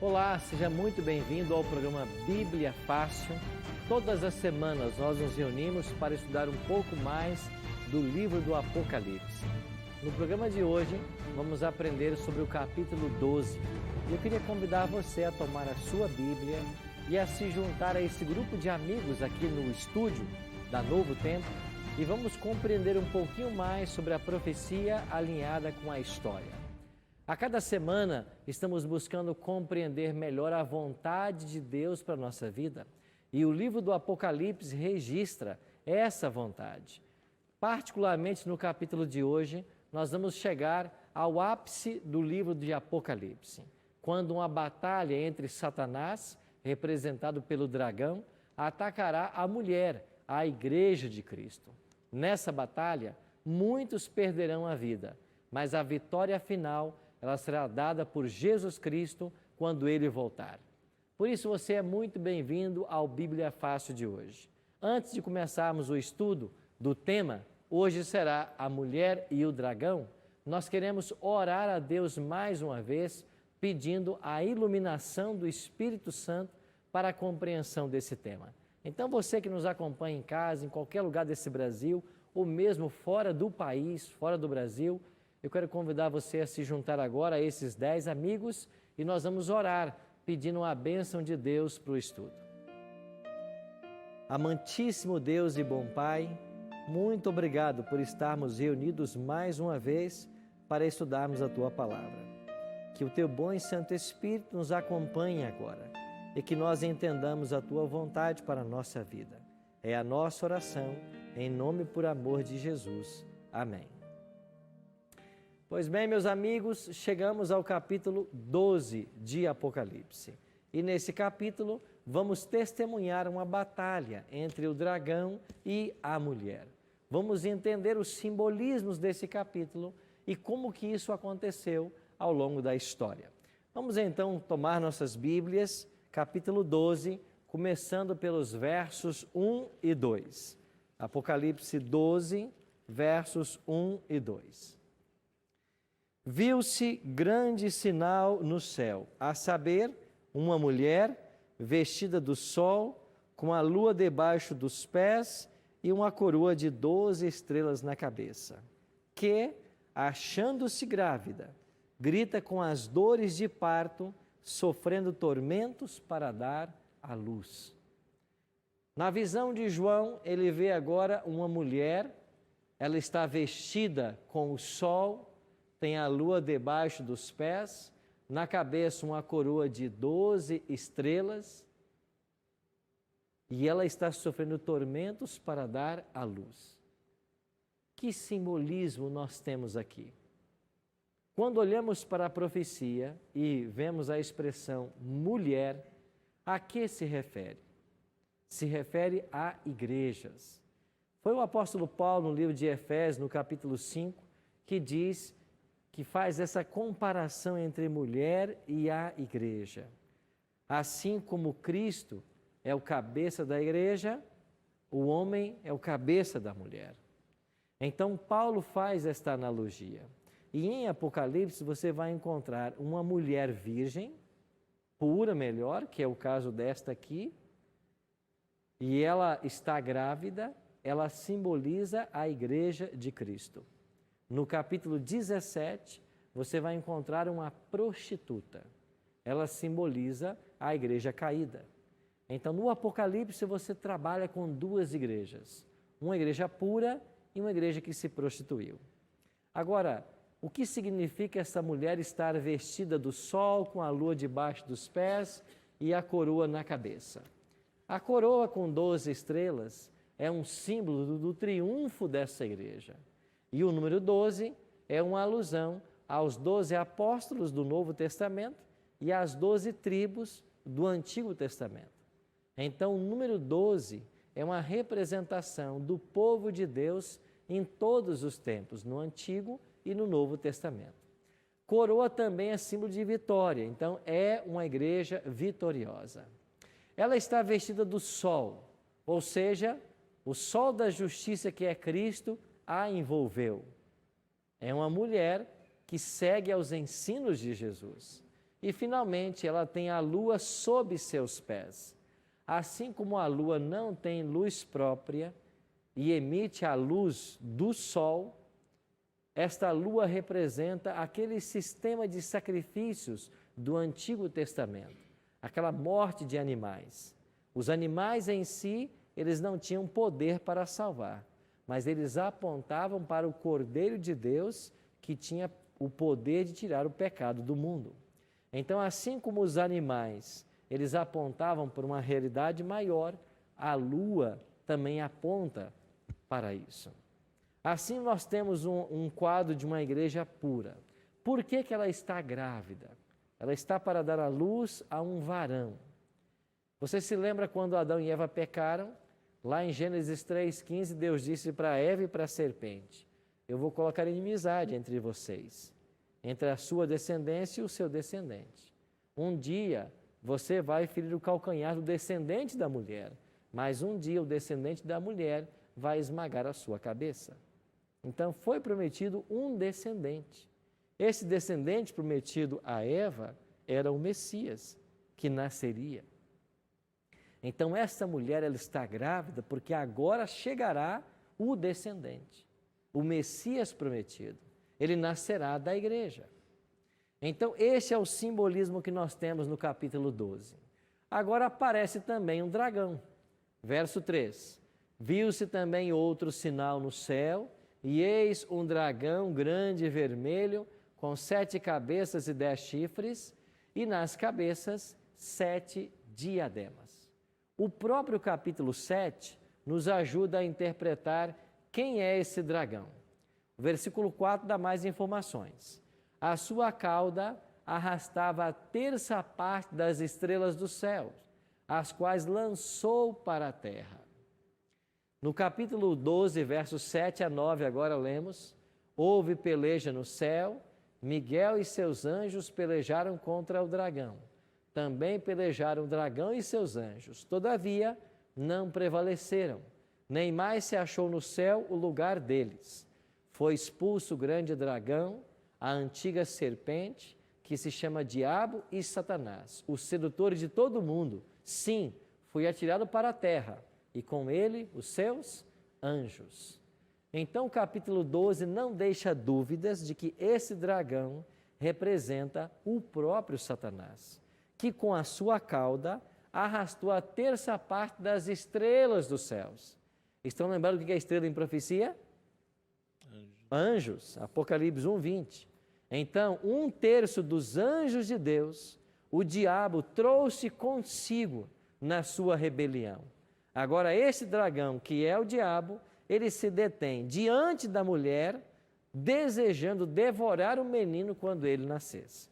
Olá, seja muito bem-vindo ao programa Bíblia Fácil. Todas as semanas nós nos reunimos para estudar um pouco mais do livro do Apocalipse. No programa de hoje, vamos aprender sobre o capítulo 12. Eu queria convidar você a tomar a sua Bíblia e a se juntar a esse grupo de amigos aqui no estúdio da Novo Tempo e vamos compreender um pouquinho mais sobre a profecia alinhada com a história. A cada semana, estamos buscando compreender melhor a vontade de Deus para a nossa vida. E o livro do Apocalipse registra essa vontade. Particularmente no capítulo de hoje, nós vamos chegar ao ápice do livro de Apocalipse, quando uma batalha entre Satanás, representado pelo dragão, atacará a mulher, a igreja de Cristo. Nessa batalha, muitos perderão a vida, mas a vitória final ela será dada por Jesus Cristo quando Ele voltar. Por isso você é muito bem-vindo ao Bíblia Fácil de hoje. Antes de começarmos o estudo do tema, hoje será a mulher e o dragão, nós queremos orar a Deus mais uma vez, pedindo a iluminação do Espírito Santo para a compreensão desse tema. Então você que nos acompanha em casa, em qualquer lugar desse Brasil, ou mesmo fora do país, fora do Brasil, eu quero convidar você a se juntar agora a esses 10 amigos e nós vamos orar pedindo a bênção de Deus para o estudo. Amantíssimo Deus e bom Pai, muito obrigado por estarmos reunidos mais uma vez para estudarmos a Tua Palavra. Que o Teu bom e Santo Espírito nos acompanhe agora e que nós entendamos a Tua vontade para a nossa vida. É a nossa oração, em nome e por amor de Jesus. Amém. Pois bem, meus amigos, chegamos ao capítulo 12 de Apocalipse. E nesse capítulo vamos testemunhar uma batalha entre o dragão e a mulher. Vamos entender os simbolismos desse capítulo e como que isso aconteceu ao longo da história. Vamos então tomar nossas Bíblias, capítulo 12, começando pelos versos 1 e 2. Apocalipse 12, versos 1 e 2. Viu-se grande sinal no céu, a saber, uma mulher vestida do sol, com a lua debaixo dos pés e uma coroa de 12 estrelas na cabeça, que, achando-se grávida, grita com as dores de parto, sofrendo tormentos para dar à luz. Na visão de João, ele vê agora uma mulher, ela está vestida com o sol, tem a lua debaixo dos pés, na cabeça uma coroa de 12 estrelas e ela está sofrendo tormentos para dar à luz. Que simbolismo nós temos aqui? Quando olhamos para a profecia e vemos a expressão mulher, a que se refere? Se refere a igrejas. Foi o apóstolo Paulo no livro de Efésios, no capítulo 5, que faz essa comparação entre mulher e a igreja. Assim como Cristo é o cabeça da igreja, o homem é o cabeça da mulher. Então Paulo faz esta analogia. E em Apocalipse você vai encontrar uma mulher virgem, pura melhor, que é o caso desta aqui, e ela está grávida, ela simboliza a igreja de Cristo. No capítulo 17, você vai encontrar uma prostituta. Ela simboliza a igreja caída. Então, no Apocalipse, você trabalha com duas igrejas. Uma igreja pura e uma igreja que se prostituiu. Agora, o que significa essa mulher estar vestida do sol, com a lua debaixo dos pés e a coroa na cabeça? A coroa com 12 estrelas é um símbolo do triunfo dessa igreja. E o número 12 é uma alusão aos 12 apóstolos do Novo Testamento e às 12 tribos do Antigo Testamento. Então, o número 12 é uma representação do povo de Deus em todos os tempos, no Antigo e no Novo Testamento. Coroa também é símbolo de vitória, então é uma igreja vitoriosa. Ela está vestida do sol, ou seja, o sol da justiça que é Cristo a envolveu. É uma mulher que segue aos ensinos de Jesus. E, finalmente, ela tem a lua sob seus pés. Assim como a lua não tem luz própria e emite a luz do sol, esta lua representa aquele sistema de sacrifícios do Antigo Testamento, aquela morte de animais. Os animais em si, eles não tinham poder para salvar, mas eles apontavam para o Cordeiro de Deus que tinha o poder de tirar o pecado do mundo. Então, assim como os animais, eles apontavam para uma realidade maior, a lua também aponta para isso. Assim, nós temos um quadro de uma igreja pura. Por que ela está grávida? Ela está para dar à luz a um varão. Você se lembra quando Adão e Eva pecaram? Lá em Gênesis 3,15, Deus disse para Eva e para a serpente: eu vou colocar inimizade entre vocês, entre a sua descendência e o seu descendente. Um dia você vai ferir o calcanhar do descendente da mulher, mas um dia o descendente da mulher vai esmagar a sua cabeça. Então foi prometido um descendente. Esse descendente prometido a Eva era o Messias, que nasceria. Então essa mulher, ela está grávida porque agora chegará o descendente, o Messias prometido. Ele nascerá da igreja. Então esse é o simbolismo que nós temos no capítulo 12. Agora aparece também um dragão. Verso 3. Viu-se também outro sinal no céu, e eis um dragão grande e vermelho, com 7 cabeças e 10 chifres, e nas cabeças 7 diademas. O próprio capítulo 7 nos ajuda a interpretar quem é esse dragão. O versículo 4 dá mais informações. A sua cauda arrastava a terça parte das estrelas do céu, as quais lançou para a terra. No capítulo 12, versos 7 a 9, agora lemos: houve peleja no céu, Miguel e seus anjos pelejaram contra o dragão. Também pelejaram o dragão e seus anjos. Todavia, não prevaleceram, nem mais se achou no céu o lugar deles. Foi expulso o grande dragão, a antiga serpente, que se chama Diabo e Satanás, o sedutor de todo mundo. Sim, foi atirado para a terra, e com ele os seus anjos. Então o capítulo 12 não deixa dúvidas de que esse dragão representa o próprio Satanás, que com a sua cauda arrastou a terça parte das estrelas dos céus. Estão lembrando o que é estrela em profecia? Anjos, Apocalipse 1:20. Então, 1/3 dos anjos de Deus, o diabo trouxe consigo na sua rebelião. Agora, esse dragão, que é o diabo, ele se detém diante da mulher, desejando devorar o menino quando ele nascesse.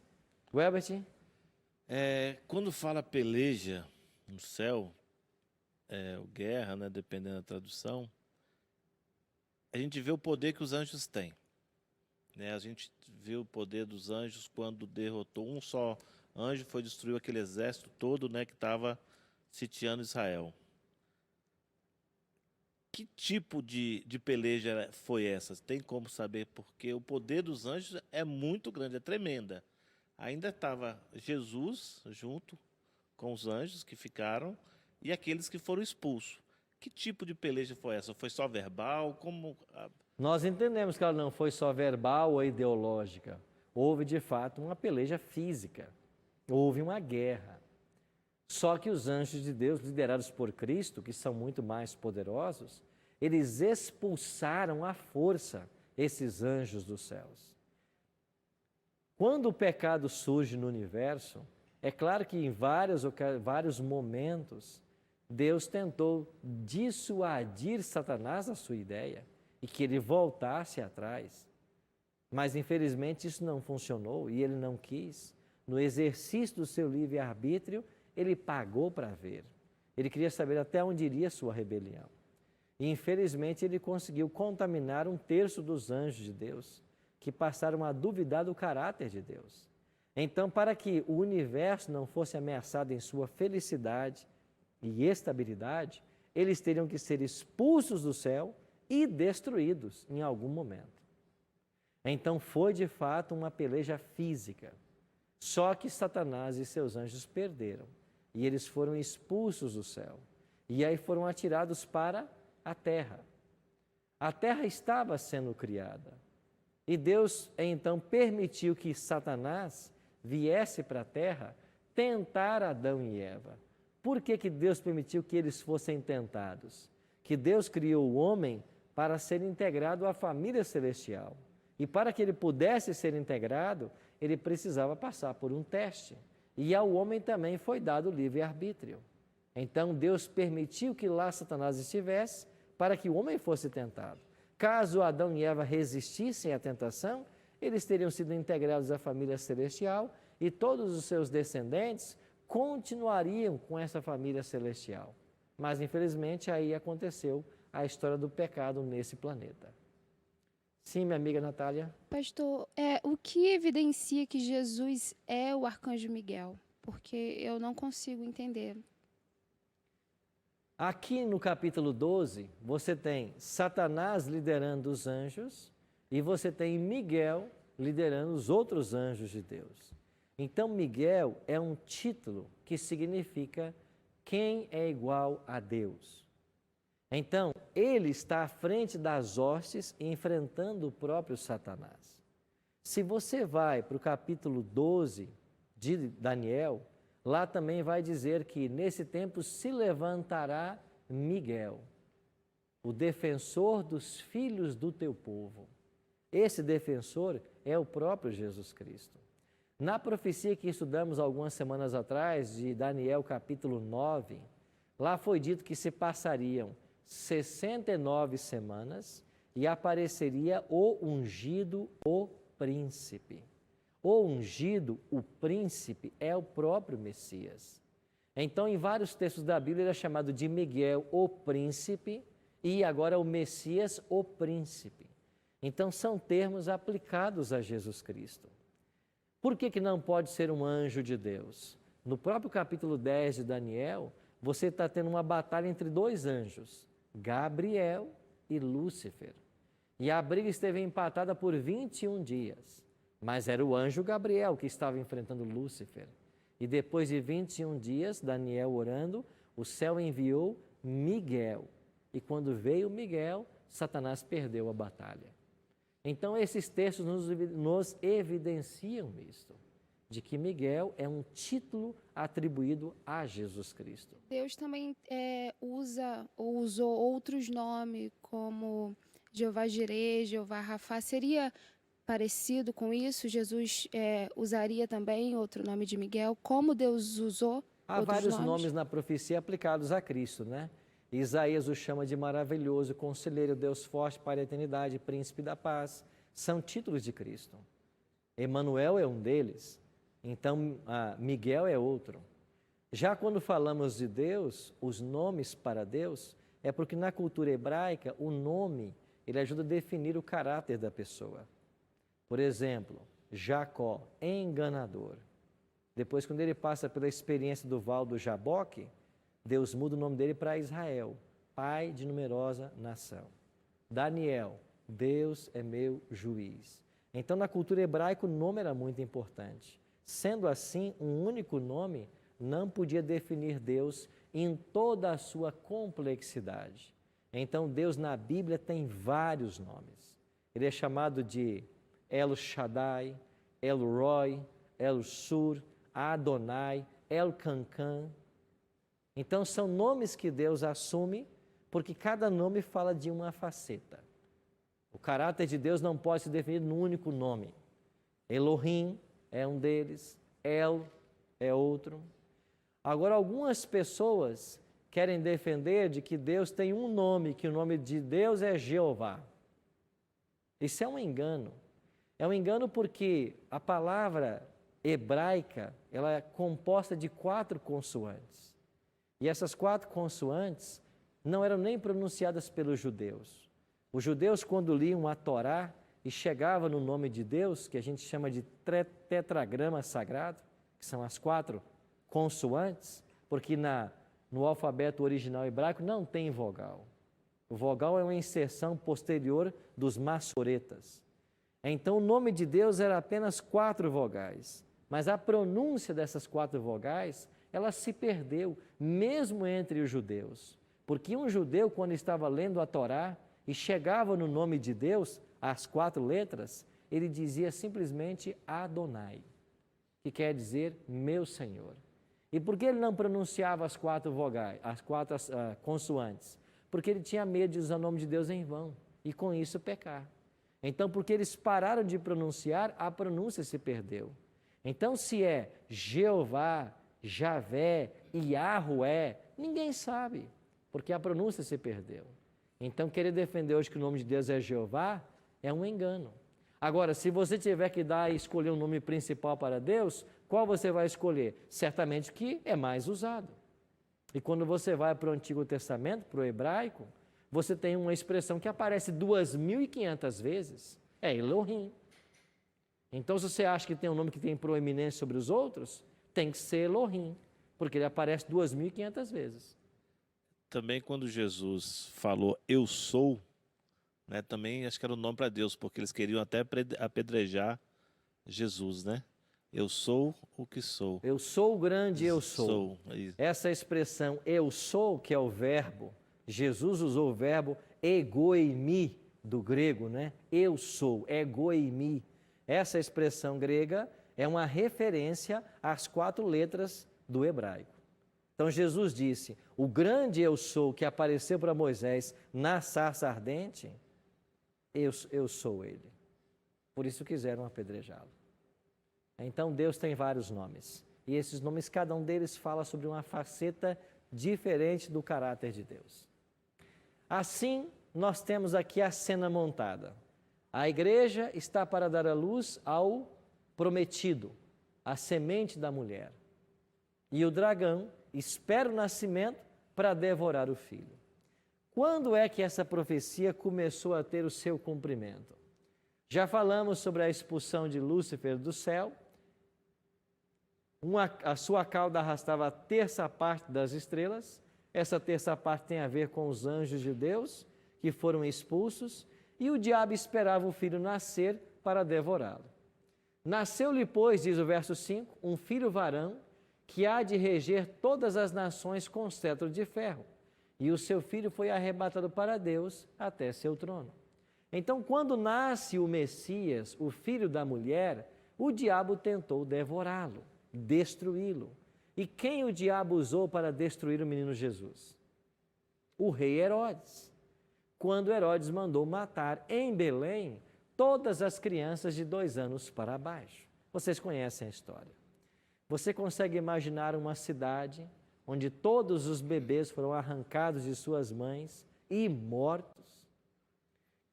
Welbert? Quando fala peleja no céu, ou guerra, né, dependendo da tradução, a gente vê o poder que os anjos têm. Né? A gente vê o poder dos anjos quando derrotou um só anjo, foi destruir aquele exército todo, né, que estava sitiando Israel. Que tipo de peleja foi essa? Tem como saber? Porque o poder dos anjos é muito grande, é tremenda. Ainda estava Jesus junto com os anjos que ficaram e aqueles que foram expulsos. Que tipo de peleja foi essa? Foi só verbal? Nós entendemos que ela não foi só verbal ou ideológica. Houve, de fato, uma peleja física. Houve uma guerra. Só que os anjos de Deus, liderados por Cristo, que são muito mais poderosos, eles expulsaram à força esses anjos dos céus. Quando o pecado surge no universo, é claro que em vários momentos, Deus tentou dissuadir Satanás da sua ideia e que ele voltasse atrás. Mas, infelizmente, isso não funcionou e ele não quis. No exercício do seu livre-arbítrio, ele pagou para ver. Ele queria saber até onde iria sua rebelião. E, infelizmente, ele conseguiu contaminar 1/3 dos anjos de Deus, que passaram a duvidar do caráter de Deus. Então, para que o universo não fosse ameaçado em sua felicidade e estabilidade, eles teriam que ser expulsos do céu e destruídos em algum momento. Então, foi de fato uma peleja física. Só que Satanás e seus anjos perderam. E eles foram expulsos do céu. E aí foram atirados para a terra. A terra estava sendo criada. E Deus, então, permitiu que Satanás viesse para a terra tentar Adão e Eva. Por que Deus permitiu que eles fossem tentados? Que Deus criou o homem para ser integrado à família celestial. E para que ele pudesse ser integrado, ele precisava passar por um teste. E ao homem também foi dado livre-arbítrio. Então Deus permitiu que lá Satanás estivesse para que o homem fosse tentado. Caso Adão e Eva resistissem à tentação, eles teriam sido integrados à família celestial e todos os seus descendentes continuariam com essa família celestial. Mas, infelizmente, aí aconteceu a história do pecado nesse planeta. Sim, minha amiga Natália? Pastor, o que evidencia que Jesus é o arcanjo Miguel? Porque eu não consigo entender. Aqui no capítulo 12, você tem Satanás liderando os anjos e você tem Miguel liderando os outros anjos de Deus. Então, Miguel é um título que significa quem é igual a Deus. Então, ele está à frente das hostes enfrentando o próprio Satanás. Se você vai para o capítulo 12 de Daniel, lá também vai dizer que nesse tempo se levantará Miguel, o defensor dos filhos do teu povo. Esse defensor é o próprio Jesus Cristo. Na profecia que estudamos algumas semanas atrás, de Daniel capítulo 9, lá foi dito que se passariam 69 semanas e apareceria o ungido, o príncipe. O ungido, o príncipe, é o próprio Messias. Então, em vários textos da Bíblia, ele é chamado de Miguel, o príncipe, e agora o Messias, o príncipe. Então, são termos aplicados a Jesus Cristo. Por que não pode ser um anjo de Deus? No próprio capítulo 10 de Daniel, você está tendo uma batalha entre dois anjos, Gabriel e Lúcifer. E a briga esteve empatada por 21 dias. Mas era o anjo Gabriel que estava enfrentando Lúcifer. E depois de 21 dias, Daniel orando, o céu enviou Miguel. E quando veio Miguel, Satanás perdeu a batalha. Então, esses textos nos evidenciam isto, de que Miguel é um título atribuído a Jesus Cristo. Deus também usa ou usou outros nomes, como Jeová-Jireh, Jeová-Rafá. Seria parecido com isso? Jesus usaria também outro nome de Miguel? Como Deus usou Há outros vários nomes na profecia aplicados a Cristo, né? Isaías o chama de maravilhoso, conselheiro, Deus forte para a eternidade, príncipe da paz. São títulos de Cristo. Emanuel é um deles. Então, Miguel é outro. Já quando falamos de Deus, os nomes para Deus, é porque na cultura hebraica, o nome, ele ajuda a definir o caráter da pessoa. Por exemplo, Jacó, enganador. Depois, quando ele passa pela experiência do Val do Jaboque, Deus muda o nome dele para Israel, pai de numerosa nação. Daniel, Deus é meu juiz. Então, na cultura hebraica, o nome era muito importante. Sendo assim, um único nome não podia definir Deus em toda a sua complexidade. Então, Deus na Bíblia tem vários nomes. Ele é chamado de El Shaddai, El Roi, El Sur, Adonai, El Cancan. Então, são nomes que Deus assume, porque cada nome fala de uma faceta. O caráter de Deus não pode se definir num único nome. Elohim é um deles, El é outro. Agora, algumas pessoas querem defender de que Deus tem um nome, que o nome de Deus é Jeová. Isso é um engano. É um engano porque a palavra hebraica, ela é composta de 4 consoantes. E essas 4 consoantes não eram nem pronunciadas pelos judeus. Os judeus, quando liam a Torá e chegava no nome de Deus, que a gente chama de tetragrama sagrado, que são as 4 consoantes, porque no alfabeto original hebraico não tem vogal. O vogal é uma inserção posterior dos maçoretas. Então, o nome de Deus era apenas 4 vogais. Mas a pronúncia dessas 4 vogais, ela se perdeu, mesmo entre os judeus. Porque um judeu, quando estava lendo a Torá e chegava no nome de Deus, as 4 letras, ele dizia simplesmente Adonai, que quer dizer meu Senhor. E por que ele não pronunciava as 4 vogais, as 4 consoantes? Porque ele tinha medo de usar o nome de Deus em vão e com isso pecar. Então, porque eles pararam de pronunciar, a pronúncia se perdeu. Então, se é Jeová, Javé, Yahué, ninguém sabe, porque a pronúncia se perdeu. Então, querer defender hoje que o nome de Deus é Jeová é um engano. Agora, se você tiver que dar e escolher um nome principal para Deus, qual você vai escolher? Certamente que é mais usado. E quando você vai para o Antigo Testamento, para o hebraico, você tem uma expressão que aparece 2.500 vezes, é Elohim. Então, se você acha que tem um nome que tem proeminência sobre os outros, tem que ser Elohim, porque ele aparece 2.500 vezes. Também quando Jesus falou eu sou, né, também acho que era o nome para Deus, porque eles queriam até apedrejar Jesus, né? Eu sou o que sou. Eu sou o grande eu sou. Isso. Essa expressão eu sou, que é o verbo, Jesus usou o verbo egoimi, do grego, né? Eu sou, egoimi. Essa expressão grega é uma referência às 4 letras do hebraico. Então Jesus disse, o grande eu sou que apareceu para Moisés na sarça ardente, eu sou ele. Por isso quiseram apedrejá-lo. Então Deus tem vários nomes. E esses nomes, cada um deles fala sobre uma faceta diferente do caráter de Deus. Assim, nós temos aqui a cena montada. A igreja está para dar à luz ao prometido, a semente da mulher. E o dragão espera o nascimento para devorar o filho. Quando é que essa profecia começou a ter o seu cumprimento? Já falamos sobre a expulsão de Lúcifer do céu. A sua cauda arrastava a terça parte das estrelas. Essa terça parte tem a ver com os anjos de Deus, que foram expulsos, e o diabo esperava o filho nascer para devorá-lo. Nasceu-lhe, pois, diz o verso 5, um filho varão, que há de reger todas as nações com cetro de ferro. E o seu filho foi arrebatado para Deus até seu trono. Então, quando nasce o Messias, o filho da mulher, o diabo tentou devorá-lo, destruí-lo. E quem o diabo usou para destruir o menino Jesus? O rei Herodes. Quando Herodes mandou matar em Belém todas as crianças de 2 anos para baixo. Vocês conhecem a história. Você consegue imaginar uma cidade onde todos os bebês foram arrancados de suas mães e mortos?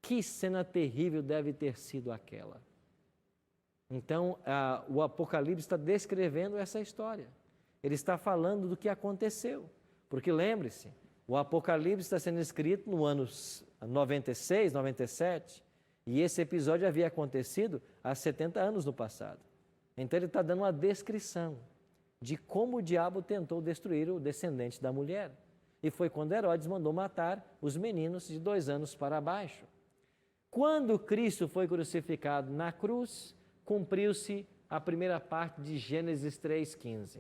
Que cena terrível deve ter sido aquela. Então, o Apocalipse está descrevendo essa história. Ele está falando do que aconteceu. Porque lembre-se, o Apocalipse está sendo escrito no ano 96, 97, e esse episódio havia acontecido há 70 anos no passado. Então ele está dando uma descrição de como o diabo tentou destruir o descendente da mulher. E foi quando Herodes mandou matar os meninos de 2 anos para baixo. Quando Cristo foi crucificado na cruz, cumpriu-se a primeira parte de Gênesis 3,15.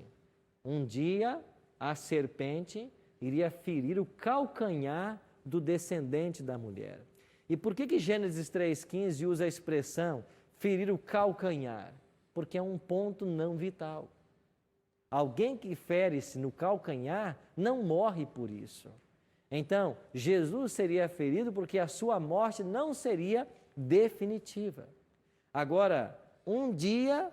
Um dia a serpente iria ferir o calcanhar do descendente da mulher. E por que Gênesis 3,15 usa a expressão ferir o calcanhar? Porque é um ponto não vital. Alguém que fere-se no calcanhar não morre por isso. Então, Jesus seria ferido porque a sua morte não seria definitiva. Agora, um dia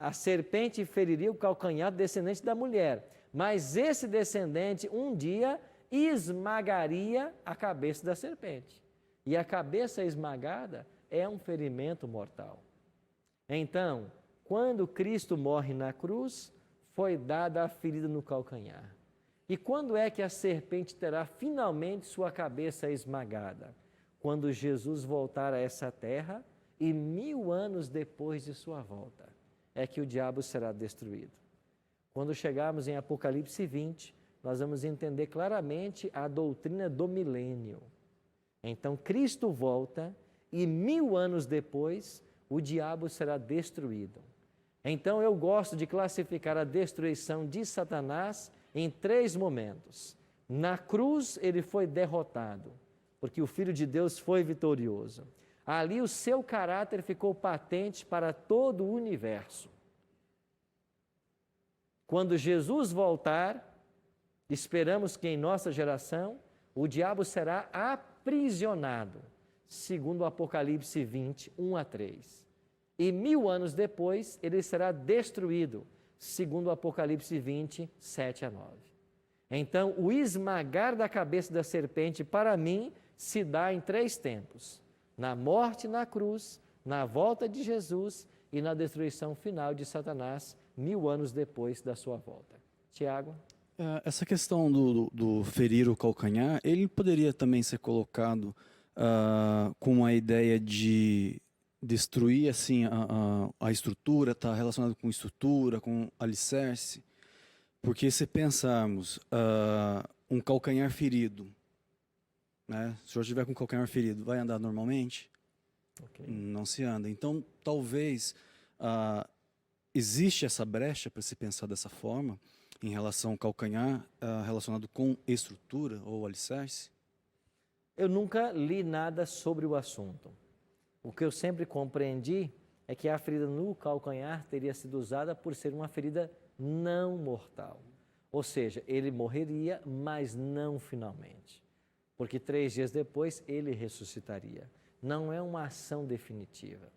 a serpente feriria o calcanhar do descendente da mulher, mas esse descendente um dia esmagaria a cabeça da serpente. E a cabeça esmagada é um ferimento mortal. Então, quando Cristo morre na cruz, foi dada a ferida no calcanhar. E quando é que a serpente terá finalmente sua cabeça esmagada? Quando Jesus voltar a essa terra e 1000 anos depois de sua volta, é que o diabo será destruído. Quando chegarmos em Apocalipse 20, nós vamos entender claramente a doutrina do milênio. Então, Cristo volta e 1000 anos depois, o diabo será destruído. Então eu gosto de classificar a destruição de Satanás em 3 momentos. Na cruz ele foi derrotado, porque o Filho de Deus foi vitorioso. Ali o seu caráter ficou patente para todo o universo. Quando Jesus voltar, esperamos que em nossa geração o diabo será aprisionado, segundo o Apocalipse 20, 1 a 3. E 1000 anos depois ele será destruído, segundo o Apocalipse 20, 7 a 9. Então, o esmagar da cabeça da serpente, para mim, se dá em 3 tempos: na morte na cruz, na volta de Jesus e na destruição final de Satanás, 1000 anos depois da sua volta. Tiago? Essa questão do ferir o calcanhar, ele poderia também ser colocado com a ideia de destruir assim, a estrutura, está relacionado com estrutura, com alicerce. Porque se pensarmos um calcanhar ferido, né? Se o senhor estiver com o calcanhar ferido, vai andar normalmente? Okay. Não se anda. Então, talvez existe essa brecha para se pensar dessa forma, em relação ao calcanhar, relacionado com estrutura ou alicerce? Eu nunca li nada sobre o assunto. O que eu sempre compreendi é que a ferida no calcanhar teria sido usada por ser uma ferida não mortal. Ou seja, ele morreria, mas não finalmente. Porque 3 dias depois ele ressuscitaria. Não é uma ação definitiva.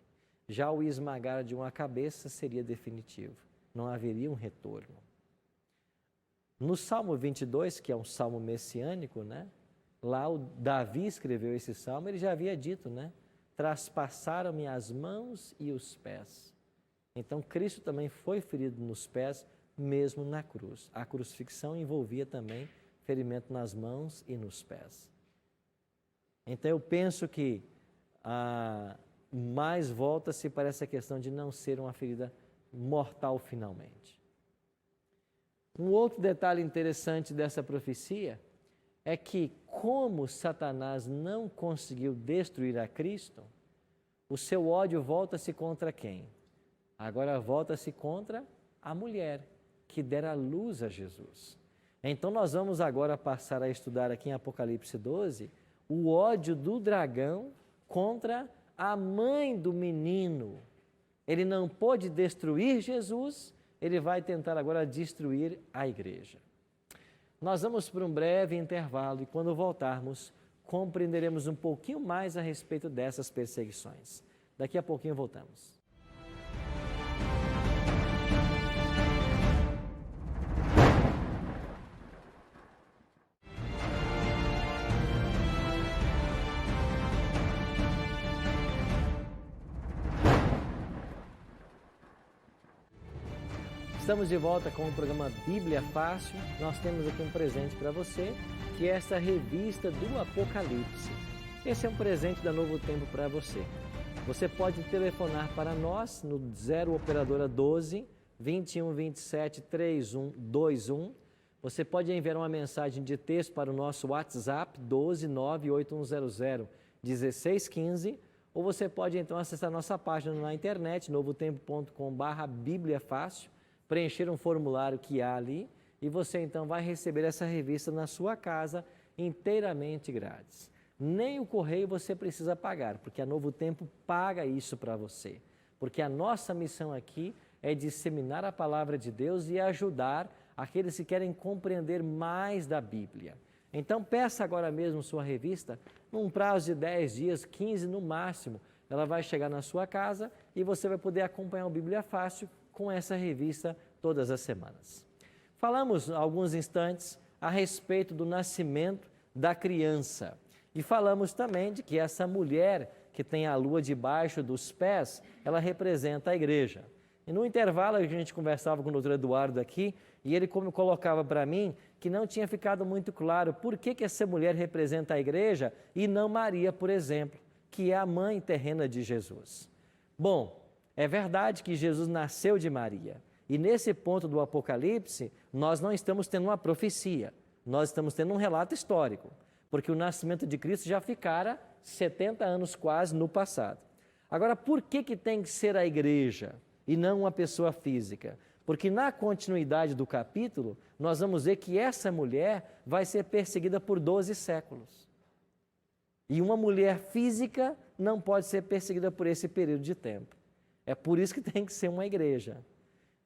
Já o esmagar de uma cabeça seria definitivo. Não haveria um retorno. No Salmo 22, que é um salmo messiânico, né? Lá o Davi escreveu esse salmo, ele já havia dito, né? Traspassaram-me as mãos e os pés. Então, Cristo também foi ferido nos pés, mesmo na cruz. A crucifixão envolvia também ferimento nas mãos e nos pés. Então, eu penso que mais volta-se para essa questão de não ser uma ferida mortal finalmente. Um outro detalhe interessante dessa profecia é que, como Satanás não conseguiu destruir a Cristo, o seu ódio volta-se contra quem? Agora volta-se contra a mulher que dera luz a Jesus. Então nós vamos agora passar a estudar aqui em Apocalipse 12 o ódio do dragão contra a mãe do menino. Ele não pôde destruir Jesus, ele vai tentar agora destruir a igreja. Nós vamos para um breve intervalo e quando voltarmos, compreenderemos um pouquinho mais a respeito dessas perseguições. Daqui a pouquinho voltamos. Estamos de volta com o programa Bíblia Fácil. Nós temos aqui um presente para você, que é essa revista do Apocalipse. Esse é um presente da Novo Tempo para você. Você pode telefonar para nós no 0 operadora 12 21 27 31 21. Você pode enviar uma mensagem de texto para o nosso WhatsApp 12 98100 1615, ou você pode então acessar nossa página na internet novotempo.com/Bíblia Fácil, preencher um formulário que há ali e você então vai receber essa revista na sua casa inteiramente grátis. Nem o correio você precisa pagar, porque a Novo Tempo paga isso para você. Porque a nossa missão aqui é disseminar a palavra de Deus e ajudar aqueles que querem compreender mais da Bíblia. Então peça agora mesmo sua revista, num prazo de 10 dias, 15 no máximo. Ela vai chegar na sua casa e você vai poder acompanhar o Bíblia Fácil com essa revista todas as semanas. Falamos há alguns instantes a respeito do nascimento da criança e falamos também de que essa mulher que tem a lua debaixo dos pés, ela representa a igreja. E no intervalo a gente conversava com o doutor Eduardo aqui e ele colocava para mim que não tinha ficado muito claro por que essa mulher representa a igreja e não Maria, por exemplo, que é a mãe terrena de Jesus. Bom, é verdade que Jesus nasceu de Maria. E nesse ponto do Apocalipse, nós não estamos tendo uma profecia, nós estamos tendo um relato histórico, porque o nascimento de Cristo já ficara 70 anos quase no passado. Agora, por que tem que ser a igreja? e não uma pessoa física. Porque na continuidade do capítulo, nós vamos ver que essa mulher vai ser perseguida por 12 séculos. E uma mulher física não pode ser perseguida por esse período de tempo. É por isso que tem que ser uma igreja.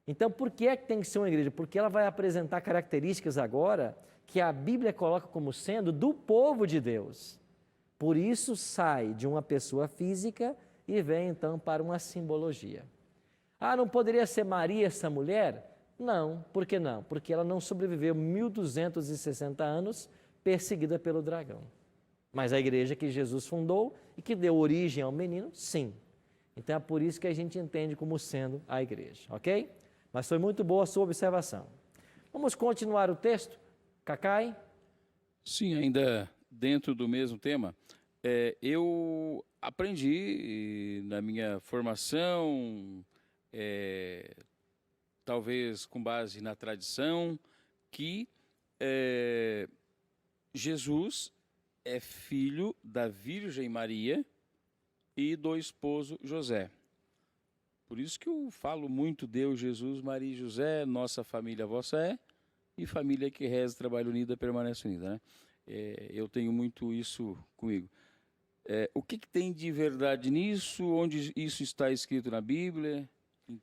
Então, por que é que tem que ser uma igreja? Porque ela vai apresentar características agora que a Bíblia coloca como sendo do povo de Deus. Por isso sai de uma pessoa física e vem então para uma simbologia. Ah, não poderia ser Maria essa mulher? Não, por que não? Porque ela não sobreviveu 1260 anos perseguida pelo dragão. Mas a igreja que Jesus fundou e que deu origem ao menino, sim. Então é por isso que a gente entende como sendo a igreja, ok? Mas foi muito boa a sua observação. Vamos continuar o texto? Cacai? Sim, ainda dentro do mesmo tema, eu aprendi na minha formação, talvez com base na tradição, que Jesus é filho da Virgem Maria e do esposo José. Por isso que eu falo muito Deus, Jesus, Maria e José, nossa família vossa é, e família que reza, trabalha unida, permanece unida, né? Eu tenho muito isso comigo. O que tem de verdade nisso? Onde isso está escrito na Bíblia?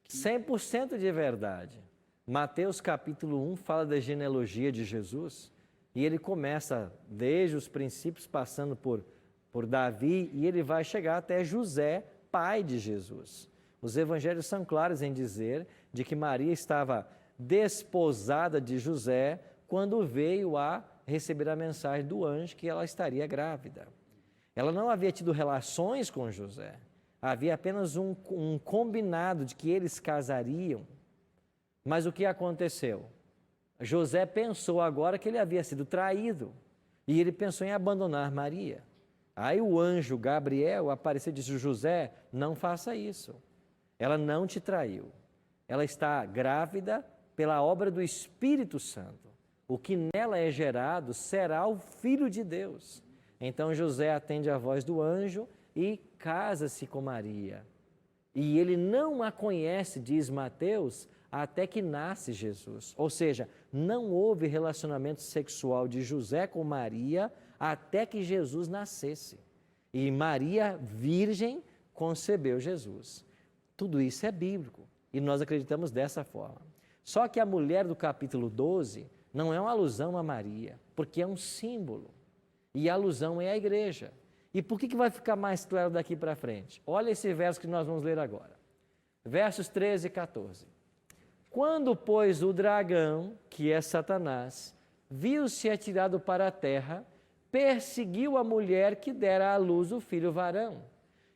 100% de verdade. Mateus capítulo 1 fala da genealogia de Jesus e ele começa desde os princípios, passando por Davi, e ele vai chegar até José, pai de Jesus. Os evangelhos são claros em dizer de que Maria estava desposada de José quando veio a receber a mensagem do anjo que ela estaria grávida. Ela não havia tido relações com José, havia apenas um combinado de que eles casariam. Mas o que aconteceu? José pensou agora que ele havia sido traído e ele pensou em abandonar Maria. Aí o anjo Gabriel apareceu e disse: José, não faça isso. Ela não te traiu. Ela está grávida pela obra do Espírito Santo. O que nela é gerado será o Filho de Deus. Então José atende a voz do anjo e casa-se com Maria. E ele não a conhece, diz Mateus, até que nasce Jesus. Ou seja, não houve relacionamento sexual de José com Maria até que Jesus nascesse. E Maria, virgem, concebeu Jesus. Tudo isso é bíblico e nós acreditamos dessa forma. Só que a mulher do capítulo 12 não é uma alusão a Maria, porque é um símbolo. E a alusão é a igreja. E por que vai ficar mais claro daqui para frente? Olha esse verso que nós vamos ler agora. Versos 13 e 14. Quando, pois, o dragão, que é Satanás, viu-se atirado para a terra, perseguiu a mulher que dera à luz o filho varão.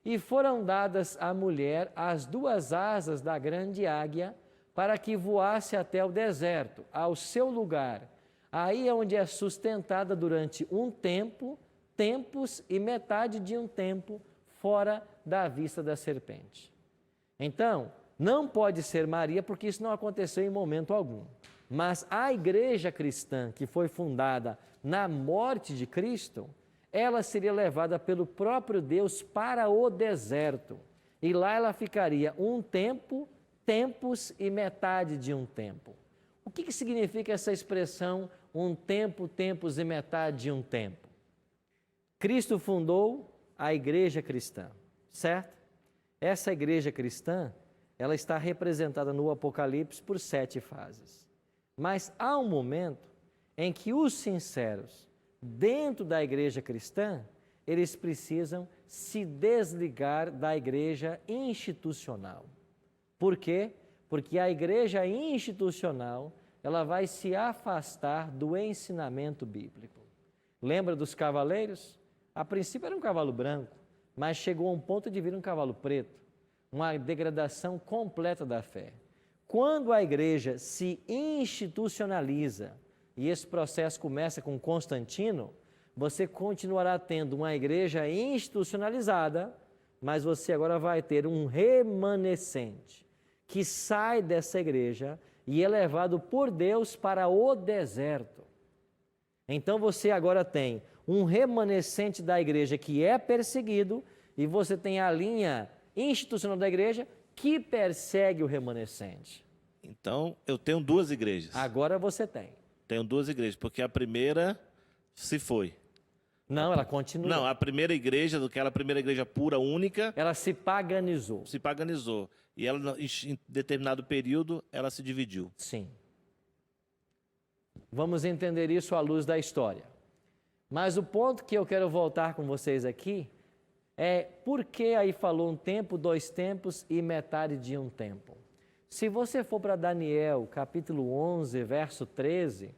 E foram dadas à mulher as 2 asas da grande águia, para que voasse até o deserto, ao seu lugar. Aí é onde é sustentada durante um tempo, tempos e metade de um tempo, fora da vista da serpente. Então, não pode ser Maria, porque isso não aconteceu em momento algum. Mas a igreja cristã, que foi fundada na morte de Cristo, ela seria levada pelo próprio Deus para o deserto. E lá ela ficaria um tempo, tempos e metade de um tempo. O que significa essa expressão, um tempo, tempos e metade de um tempo? Cristo fundou a igreja cristã, certo? Essa igreja cristã, ela está representada no Apocalipse por 7 fases. Mas há um momento em que os sinceros, dentro da igreja cristã, eles precisam se desligar da igreja institucional. Por quê? Porque a igreja institucional, ela vai se afastar do ensinamento bíblico. Lembra dos cavaleiros? A princípio era um cavalo branco, mas chegou a um ponto de vir um cavalo preto. Uma degradação completa da fé. Quando a igreja se institucionaliza, e esse processo começa com Constantino, você continuará tendo uma igreja institucionalizada, mas você agora vai ter um remanescente que sai dessa igreja e é levado por Deus para o deserto. Então você agora tem um remanescente da igreja que é perseguido e você tem a linha institucional da igreja que persegue o remanescente. Então, eu tenho duas igrejas. Agora você tem. Tenho duas igrejas, porque a primeira se foi. Não, ela continua. Não, a primeira igreja, aquela primeira igreja pura, única, Ela se paganizou. se paganizou. E ela, em determinado período, ela se dividiu. Sim. Vamos entender isso à luz da história. Mas o ponto que eu quero voltar com vocês aqui é por que aí falou um tempo, 2 tempos e metade de um tempo. Se você for para Daniel, capítulo 11, verso 13,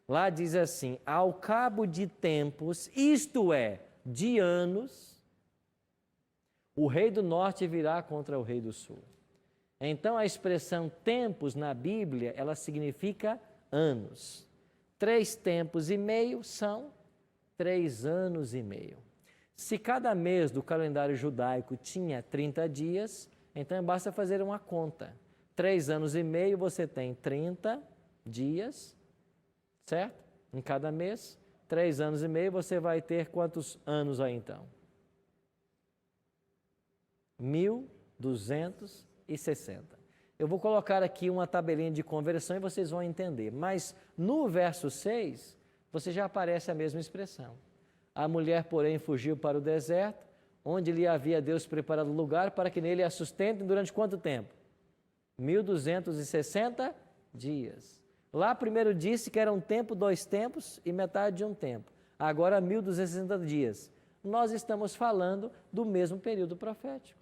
lá diz assim: ao cabo de tempos, isto é, de anos, o rei do norte virá contra o rei do sul. Então, a expressão tempos na Bíblia, ela significa anos. 3 tempos e meio são 3 anos e meio. Se cada mês do calendário judaico tinha 30 dias, então basta fazer uma conta. 3 anos e meio você tem 30 dias, certo? Em cada mês. 3 anos e meio você vai ter quantos anos aí então? 1260. Eu vou colocar aqui uma tabelinha de conversão e vocês vão entender. Mas no verso 6, você já aparece a mesma expressão. A mulher, porém, fugiu para o deserto, onde lhe havia Deus preparado lugar para que nele a sustentem durante quanto tempo? 1260 dias. Lá primeiro disse que era um tempo, 2 tempos e metade de um tempo. Agora 1260 dias. Nós estamos falando do mesmo período profético.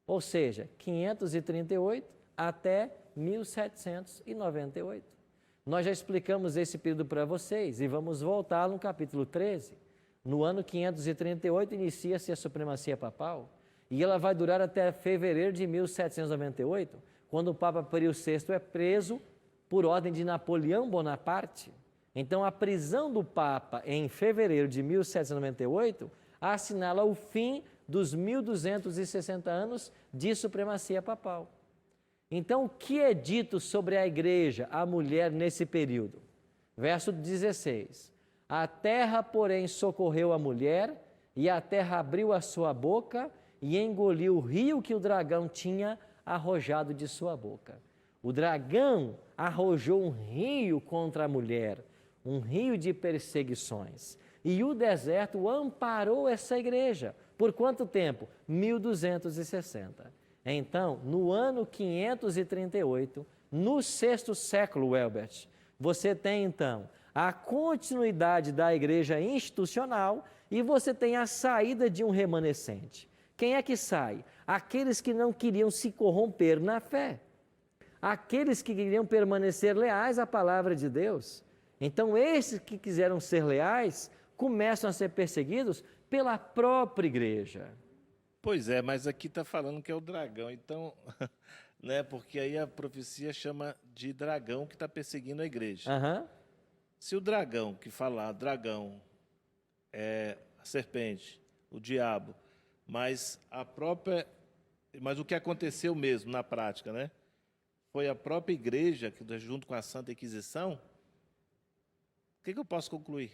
Ou seja, 538 até 1798. Nós já explicamos esse período para vocês e vamos voltar no capítulo 13. No ano 538 inicia-se a supremacia papal e ela vai durar até fevereiro de 1798, quando o Papa Pio VI é preso por ordem de Napoleão Bonaparte. Então, a prisão do Papa em fevereiro de 1798 assinala o fim dos 1260 anos de supremacia papal. Então, o que é dito sobre a igreja, a mulher, nesse período? Verso 16. A terra, porém, socorreu a mulher, e a terra abriu a sua boca e engoliu o rio que o dragão tinha arrojado de sua boca. O dragão arrojou um rio contra a mulher, um rio de perseguições. E o deserto amparou essa igreja. Por quanto tempo? 1260. Então, no ano 538, no 6º século, Elbert, você tem então a continuidade da igreja institucional e você tem a saída de um remanescente. Quem é que sai? Aqueles que não queriam se corromper na fé. Aqueles que queriam permanecer leais à palavra de Deus. Então, esses que quiseram ser leais começam a ser perseguidos pela própria igreja. Pois é, mas aqui está falando que é o dragão. Então, né, porque aí a profecia chama de dragão que está perseguindo a igreja. Uhum. Se o dragão, que fala dragão, é a serpente, o diabo, mas o que aconteceu mesmo na prática, né? Foi a própria igreja que, junto com a Santa Inquisição. O que eu posso concluir?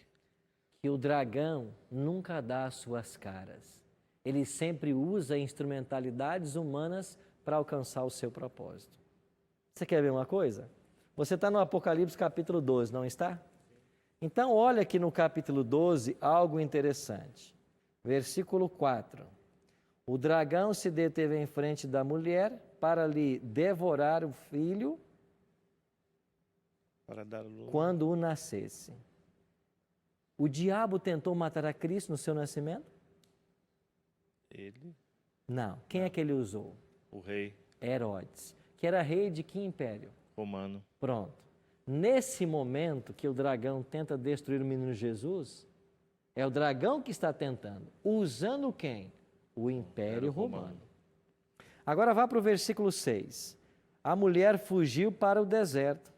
Que o dragão nunca dá as suas caras. Ele sempre usa instrumentalidades humanas para alcançar o seu propósito. Você quer ver uma coisa? Você está no Apocalipse capítulo 12, não está? Então, olha aqui no capítulo 12 algo interessante. Versículo 4. O dragão se deteve em frente da mulher para lhe devorar o filho Para dar luz. quando o nascesse. O diabo tentou matar a Cristo no seu nascimento? Ele, Não. Quem é que ele usou? o rei Herodes, que era rei de que império? romano. Pronto. Nesse momento que o dragão tenta destruir o menino Jesus, é o dragão que está tentando. Usando quem? O Império Romano. Agora vá para o versículo 6. A mulher fugiu para o deserto,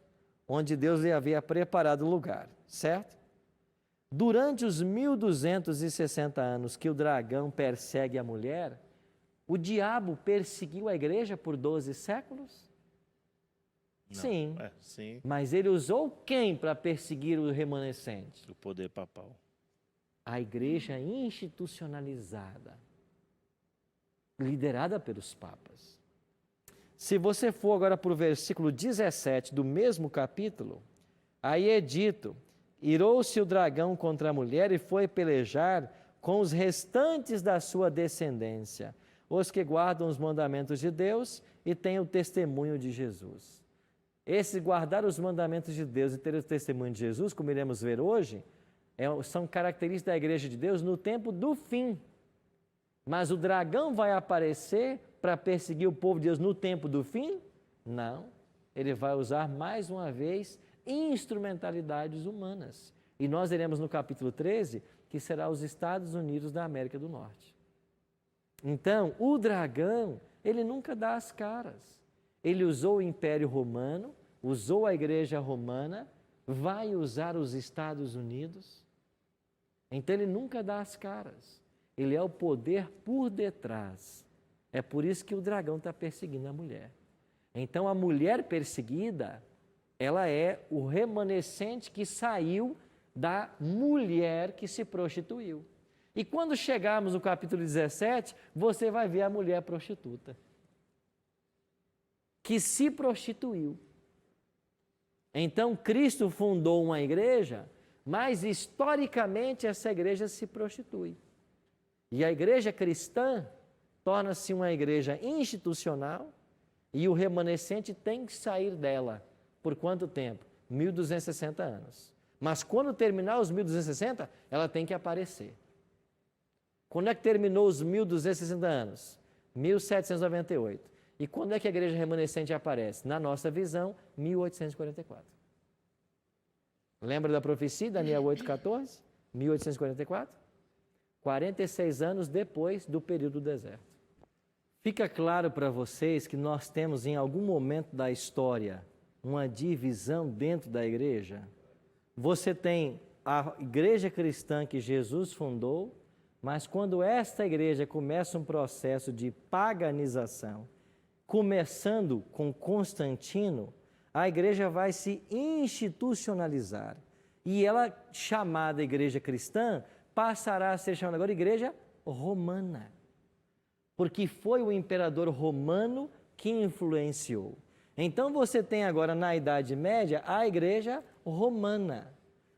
onde Deus lhe havia preparado lugar, certo? Durante os 1260 anos que o dragão persegue a mulher, o diabo perseguiu a igreja por 12 séculos? Não, Sim. Sim, Mas ele usou quem para perseguir o remanescente? o poder papal. A igreja institucionalizada, liderada pelos papas. Se você for agora para o versículo 17 do mesmo capítulo, aí é dito: irou-se o dragão contra a mulher e foi pelejar com os restantes da sua descendência, os que guardam os mandamentos de Deus e têm o testemunho de Jesus. Esse guardar os mandamentos de Deus e ter o testemunho de Jesus, como iremos ver hoje, são características da igreja de Deus no tempo do fim. Mas o dragão vai aparecer para perseguir o povo de Deus no tempo do fim? Não. Ele vai usar mais uma vez instrumentalidades humanas. E nós iremos no capítulo 13, que será os Estados Unidos da América do Norte. Então, o dragão, ele nunca dá as caras. Ele usou o Império Romano, usou a Igreja Romana, vai usar os Estados Unidos. Então, ele nunca dá as caras. Ele é o poder por detrás. É por isso que o dragão está perseguindo a mulher. Então, a mulher perseguida, ela é o remanescente que saiu da mulher que se prostituiu. E quando chegarmos no capítulo 17, você vai ver a mulher prostituta, que se prostituiu. Então, Cristo fundou uma igreja, mas historicamente essa igreja se prostitui. E a igreja cristã torna-se uma igreja institucional e o remanescente tem que sair dela. Por quanto tempo? 1260 anos. Mas quando terminar os 1260, ela tem que aparecer. Quando é que terminou os 1260 anos? 1798. E quando é que a igreja remanescente aparece? Na nossa visão, 1844. Lembra da profecia, Daniel 8,14? 1844? 46 anos depois do período do deserto. Fica claro para vocês que nós temos em algum momento da história uma divisão dentro da igreja? Você tem a igreja cristã que Jesus fundou, mas quando esta igreja começa um processo de paganização, começando com Constantino, a igreja vai se institucionalizar. E ela, chamada igreja cristã, passará a ser chamada agora igreja romana. Porque foi o imperador romano que influenciou. Então você tem agora na Idade Média a igreja romana.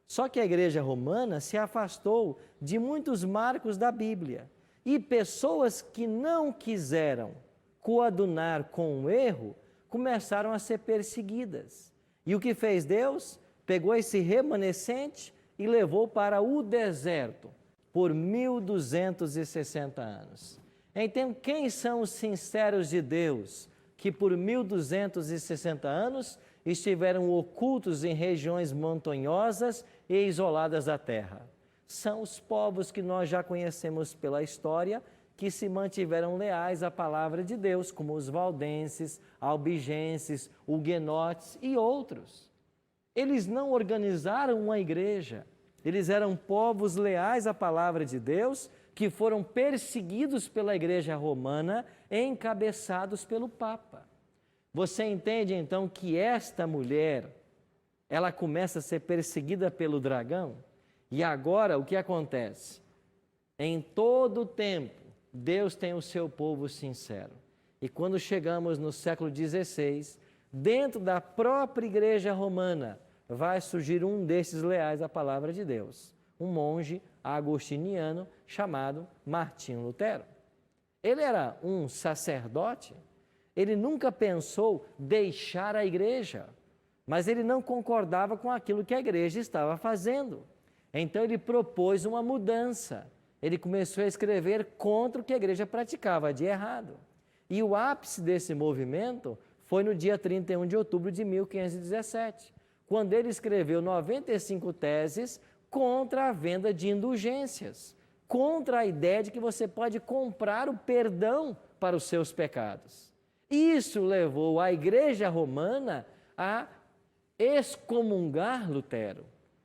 Só que a igreja romana se afastou de muitos marcos da Bíblia. E pessoas que não quiseram coadunar com o erro começaram a ser perseguidas. E o que fez Deus? Pegou esse remanescente e levou para o deserto por 1260 anos. Então, quem são os sinceros de Deus que por 1260 anos estiveram ocultos em regiões montanhosas e isoladas da terra? São os povos que nós já conhecemos pela história, que se mantiveram leais à palavra de Deus, como os valdenses, albigenses, huguenotes e outros. Eles não organizaram uma igreja, eles eram povos leais à palavra de Deus, que foram perseguidos pela igreja romana, encabeçados pelo Papa. Você entende então que esta mulher, ela começa a ser perseguida pelo dragão? E agora o que acontece? Em todo o tempo, Deus tem o seu povo sincero. E quando chegamos no século XVI, dentro da própria igreja romana, vai surgir um desses leais à palavra de Deus, um monge agostiniano chamado Martinho Lutero. Ele era um sacerdote, ele nunca pensou deixar a igreja, mas ele não concordava com aquilo que a igreja estava fazendo. Então ele propôs uma mudança. Ele começou a escrever contra o que a igreja praticava de errado. E o ápice desse movimento foi no dia 31 de outubro de 1517, quando ele escreveu 95 teses contra a venda de indulgências, contra a ideia de que você pode comprar o perdão para os seus pecados. Isso levou a igreja romana a excomungar Lutero.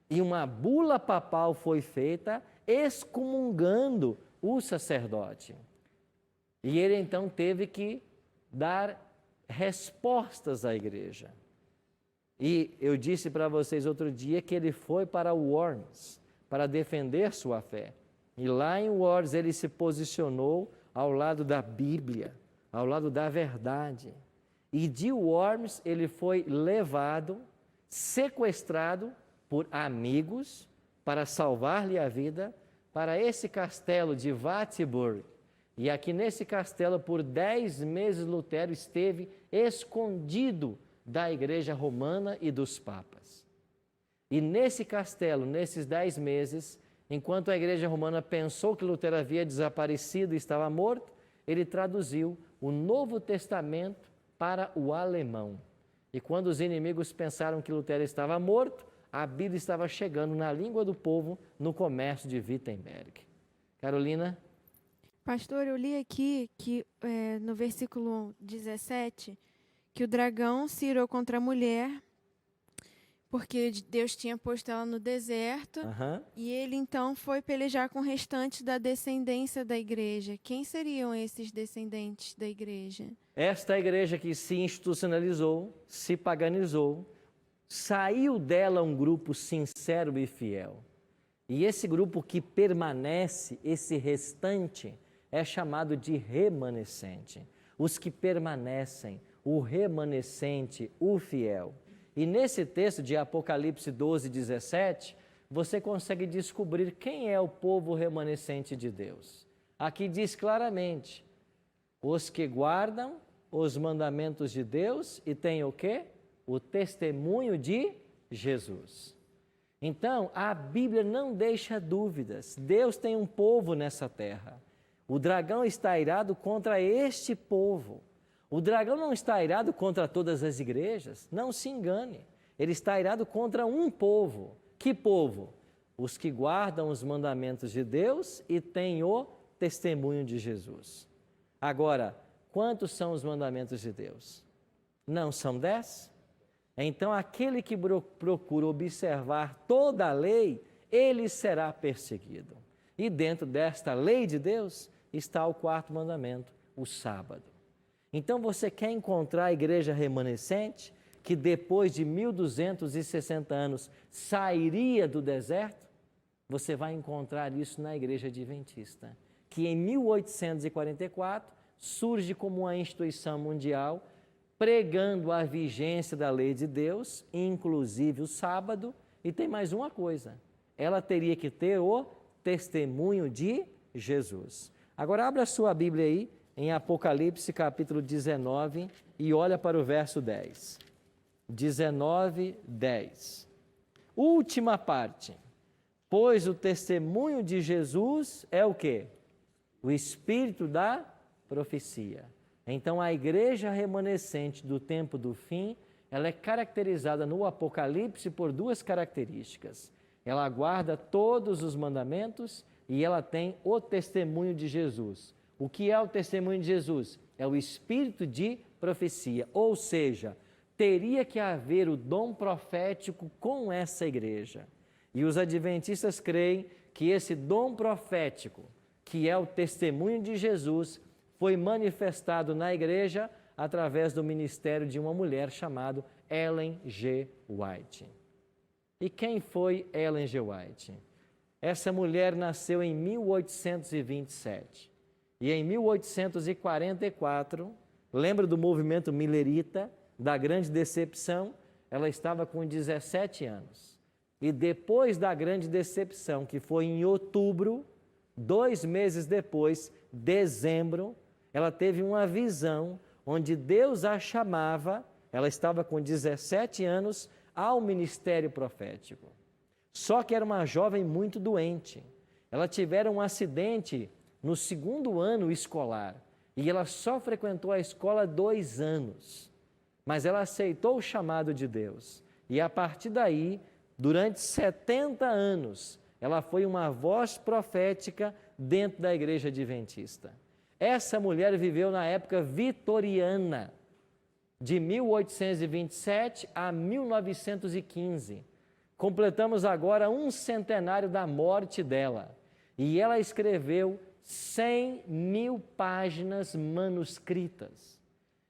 E uma bula papal foi feita excomungando o sacerdote. E ele então teve que dar respostas à igreja. E eu disse para vocês outro dia que ele foi para Worms para defender sua fé. E lá em Worms ele se posicionou ao lado da Bíblia, ao lado da verdade. E de Worms ele foi levado, sequestrado por amigos para salvar-lhe a vida, para esse castelo de Wartburg. E aqui nesse castelo, por 10 meses, Lutero esteve escondido da Igreja Romana e dos papas. E nesse castelo, nesses 10 meses, enquanto a Igreja Romana pensou que Lutero havia desaparecido e estava morto, ele traduziu o Novo Testamento para o alemão. E quando os inimigos pensaram que Lutero estava morto, a Bíblia estava chegando na língua do povo no comércio de Wittenberg. Carolina? Pastor, eu li aqui que no versículo 17, que o dragão se irou contra a mulher, porque Deus tinha posto ela no deserto, e ele então foi pelejar com o restante da descendência da igreja. Quem seriam esses descendentes da igreja? Esta igreja que se institucionalizou, se paganizou, saiu dela um grupo sincero e fiel. E esse grupo que permanece, esse restante, é chamado de remanescente. Os que permanecem, o remanescente, o fiel. E nesse texto de Apocalipse 12, 17, você consegue descobrir quem é o povo remanescente de Deus. Aqui diz claramente, os que guardam os mandamentos de Deus e têm o quê? O testemunho de Jesus. Então, a Bíblia não deixa dúvidas. Deus tem um povo nessa terra. O dragão está irado contra este povo. O dragão não está irado contra todas as igrejas, não se engane. Ele está irado contra um povo. Que povo? Os que guardam os mandamentos de Deus e têm o testemunho de Jesus. Agora, quantos são os mandamentos de Deus? Não são 10? Então, aquele que procura observar toda a lei, ele será perseguido. E dentro desta lei de Deus está o 4º mandamento, o sábado. Então, você quer encontrar a igreja remanescente, que depois de 1260 anos sairia do deserto? Você vai encontrar isso na igreja adventista, que em 1844 surge como uma instituição mundial, pregando a vigência da lei de Deus, inclusive o sábado, e tem mais uma coisa, ela teria que ter o testemunho de Jesus. Agora abra a sua Bíblia aí, em Apocalipse capítulo 19, e olha para o verso 10. 19, 10. Última parte. Pois o testemunho de Jesus é o quê? O espírito da profecia. Então, a igreja remanescente do tempo do fim, ela é caracterizada no Apocalipse por 2 características. Ela guarda todos os mandamentos e ela tem o testemunho de Jesus. O que é o testemunho de Jesus? É o espírito de profecia, ou seja, teria que haver o dom profético com essa igreja. E os adventistas creem que esse dom profético, que é o testemunho de Jesus, foi manifestado na igreja através do ministério de uma mulher chamada Ellen G. White. E quem foi Ellen G. White? Essa mulher nasceu em 1827. E em 1844, lembra do movimento millerita, da grande decepção? Ela estava com 17 anos. E depois da grande decepção, que foi em outubro, 2 meses depois, dezembro, ela teve uma visão onde Deus a chamava, ela estava com 17 anos, ao ministério profético. Só que era uma jovem muito doente. Ela tivera um acidente no 2º ano escolar e ela só frequentou a escola 2 anos. Mas ela aceitou o chamado de Deus e a partir daí, durante 70 anos, ela foi uma voz profética dentro da igreja adventista. Essa mulher viveu na época vitoriana, de 1827 a 1915. Completamos agora um centenário da morte dela. E ela escreveu 100.000 páginas manuscritas.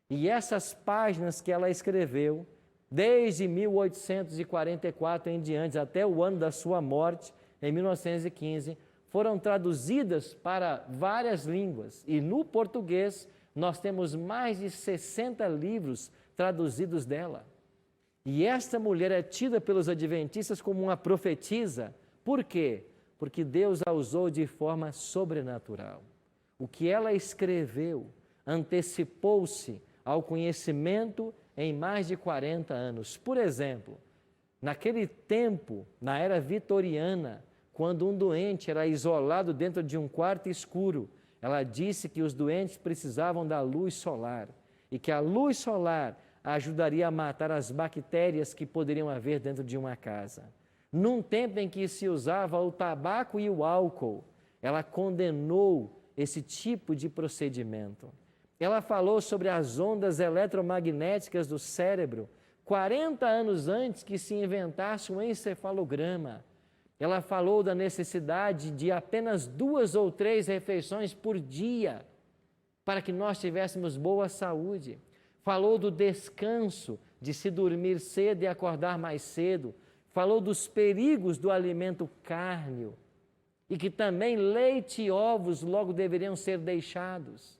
E essas páginas que ela escreveu, desde 1844 em diante, até o ano da sua morte, em 1915, foram traduzidas para várias línguas. E no português, Nós temos mais de 60 livros traduzidos dela. E esta mulher é tida pelos adventistas como uma profetisa. Por quê? Porque Deus a usou de forma sobrenatural. O que ela escreveu antecipou-se ao conhecimento em mais de 40 anos. Por exemplo, naquele tempo, na era vitoriana, quando um doente era isolado dentro de um quarto escuro, ela disse que os doentes precisavam da luz solar e que a luz solar ajudaria a matar as bactérias que poderiam haver dentro de uma casa. Num tempo em que se usava o tabaco e o álcool, ela condenou esse tipo de procedimento. Ela falou sobre as ondas eletromagnéticas do cérebro 40 anos antes que se inventasse um encefalograma. Ela falou da necessidade de apenas 2 ou 3 refeições por dia para que nós tivéssemos boa saúde. Falou do descanso, de se dormir cedo e acordar mais cedo. Falou dos perigos do alimento cárneo e que também leite e ovos logo deveriam ser deixados.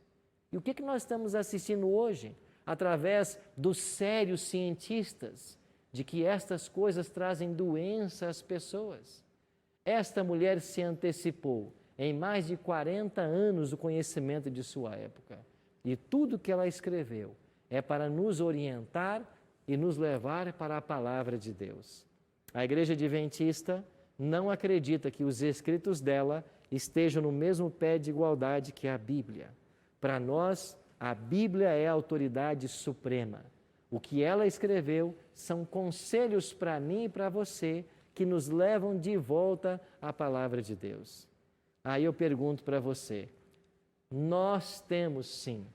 E o que nós estamos assistindo hoje? Através dos sérios cientistas, de que estas coisas trazem doença às pessoas. Esta mulher se antecipou em mais de 40 anos do conhecimento de sua época. E tudo que ela escreveu é para nos orientar e nos levar para a palavra de Deus. A Igreja Adventista não acredita que os escritos dela estejam no mesmo pé de igualdade que a Bíblia. Para nós, a Bíblia é a autoridade suprema. O que ela escreveu são conselhos para mim e para você que nos levam de volta à palavra de Deus. Aí eu pergunto para você, nós temos sim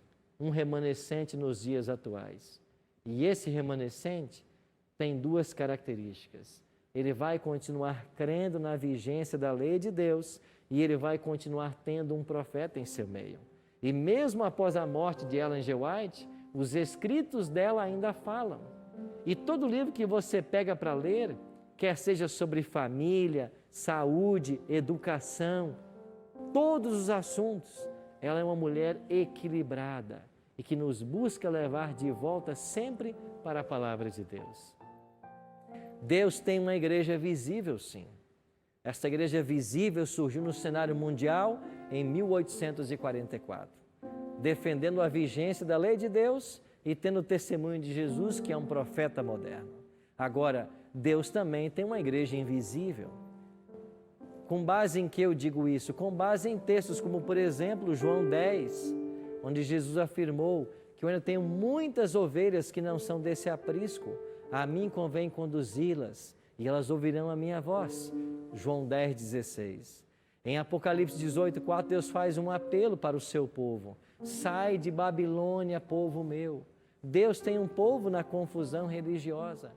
um remanescente nos dias atuais. E esse remanescente tem 2 características. Ele vai continuar crendo na vigência da lei de Deus e ele vai continuar tendo um profeta em seu meio. E mesmo após a morte de Ellen G. White, os escritos dela ainda falam. E todo livro que você pega para ler, quer seja sobre família, saúde, educação, todos os assuntos, ela é uma mulher equilibrada e que nos busca levar de volta sempre para a palavra de Deus. Deus tem uma igreja visível, sim. Esta igreja visível surgiu no cenário mundial em 1844, defendendo a vigência da lei de Deus e tendo o testemunho de Jesus, que é um profeta moderno. Agora, Deus também tem uma igreja invisível. Com base em que eu digo isso? Com base em textos como, por exemplo, João 10, onde Jesus afirmou que eu ainda tenho muitas ovelhas que não são desse aprisco, a mim convém conduzi-las e elas ouvirão a minha voz. João 10, 16. Em Apocalipse 18, 4, Deus faz um apelo para o seu povo. Sai de Babilônia, povo meu. Deus tem um povo na confusão religiosa.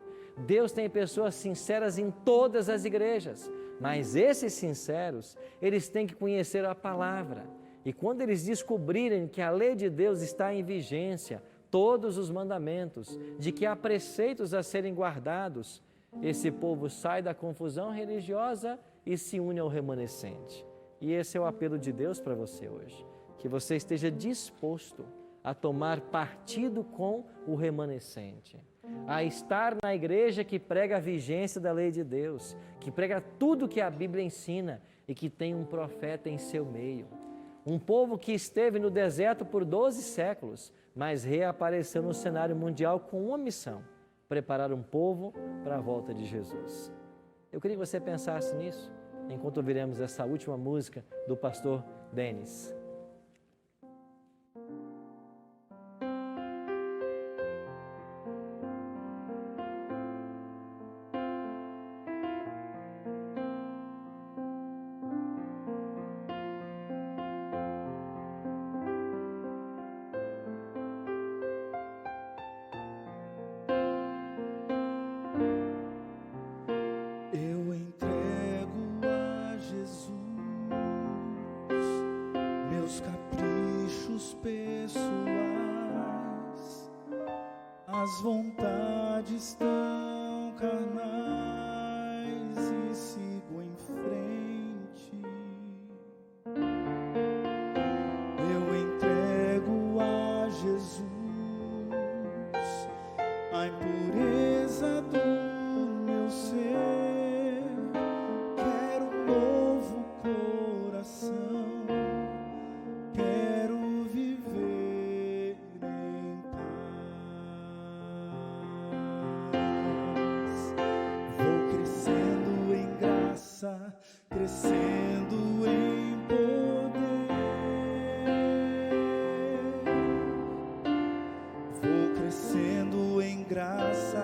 Deus tem pessoas sinceras em todas as igrejas. Mas esses sinceros, eles têm que conhecer a palavra. E quando eles descobrirem que a lei de Deus está em vigência, todos os mandamentos, de que há preceitos a serem guardados, esse povo sai da confusão religiosa e se une ao remanescente. E esse é o apelo de Deus para você hoje. Que você esteja disposto a tomar partido com o remanescente, a estar na igreja que prega a vigência da lei de Deus, que prega tudo que a Bíblia ensina e que tem um profeta em seu meio. Um povo que esteve no deserto por 12 séculos, mas reapareceu no cenário mundial com uma missão: preparar um povo para a volta de Jesus. Eu queria que você pensasse nisso, enquanto ouviremos essa última música do pastor Denis. As vontades tão carnais e sigo em frente. Eu entrego a a impureza do meu ser. Quero um novo coração, quero viver em paz. Vou crescendo em graça, crescendo em poder. Vou crescendo em graça,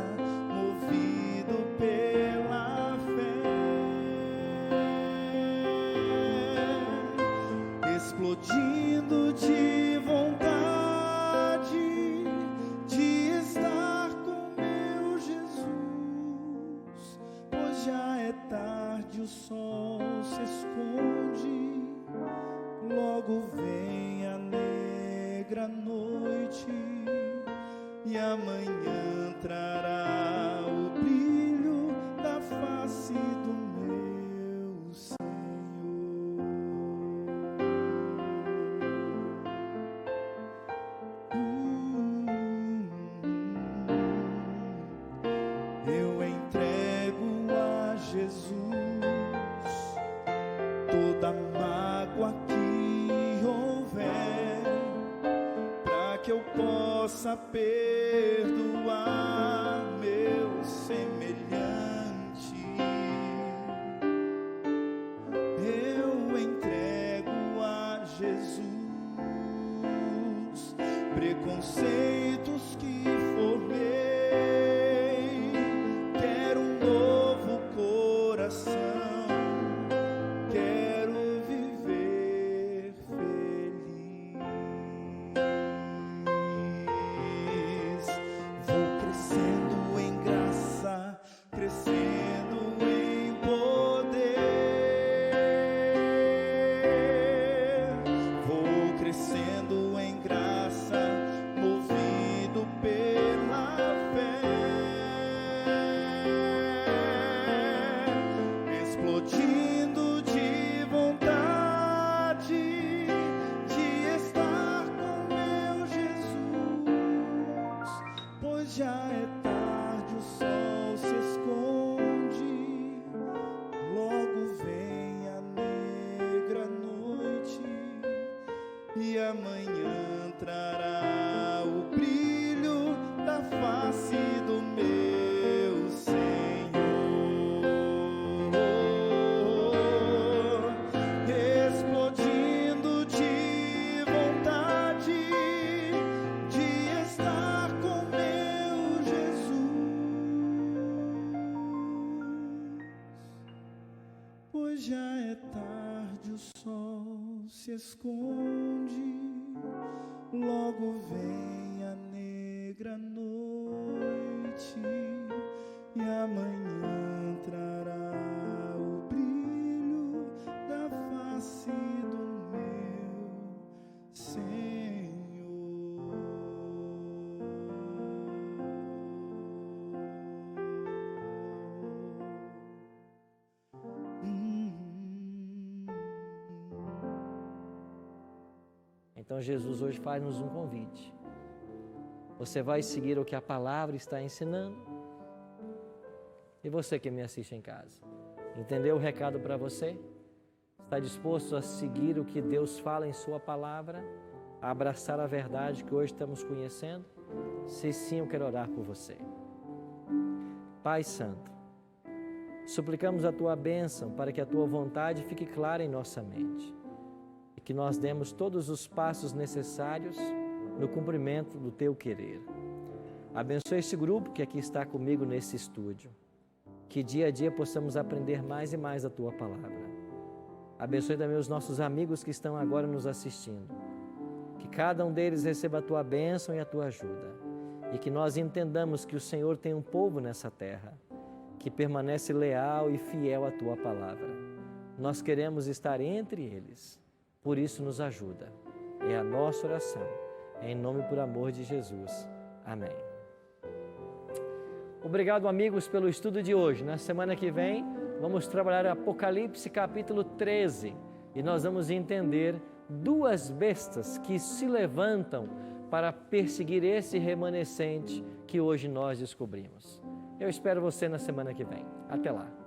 movido pela fé, explodindo de vontade de estar com meu Jesus, pois já é tarde, o sol se esconde, logo vem a negra noite, e amanhã trará o brilho da face do meu Senhor. Eu entrego a Jesus toda mágoa que houver, para que eu possa perdoar meu semelhante. Eu entrego a Jesus preconceitos que formei. Quero um novo coração, quero viver feliz. Vou crescendo em graça, crescendo em poder. Vou crescendo em graça, movido pela fé, explodindo de vontade de estar com meu Jesus, pois já é tarde, o sol se esconde, logo vem a negra noite, e amanhã trará o brilho da face do meu Senhor, explodindo de vontade de estar com meu Jesus, pois já é tarde, o sol se esconde, logo vem a negra noite, e amanhã trará o brilho da face do meu Senhor. Então Jesus hoje faz-nos um convite. Você vai seguir o que a palavra está ensinando? E você que me assiste em casa, entendeu o recado para você? Está disposto a seguir o que Deus fala em sua palavra? A abraçar a verdade que hoje estamos conhecendo? Se sim, eu quero orar por você. Pai Santo, suplicamos a Tua bênção para que a Tua vontade fique clara em nossa mente e que nós demos todos os passos necessários no cumprimento do Teu querer. Abençoe esse grupo que aqui está comigo nesse estúdio, que dia a dia possamos aprender mais e mais a Tua palavra. Abençoe também os nossos amigos que estão agora nos assistindo, que cada um deles receba a Tua bênção e a Tua ajuda, e que nós entendamos que o Senhor tem um povo nessa terra, que permanece leal e fiel à Tua palavra. Nós queremos estar entre eles, por isso nos ajuda. É a nossa oração, em nome e por amor de Jesus. Amém. Obrigado, amigos, pelo estudo de hoje. Na semana que vem, vamos trabalhar Apocalipse capítulo 13 e nós vamos entender duas bestas que se levantam para perseguir esse remanescente que hoje nós descobrimos. Eu espero você na semana que vem. Até lá.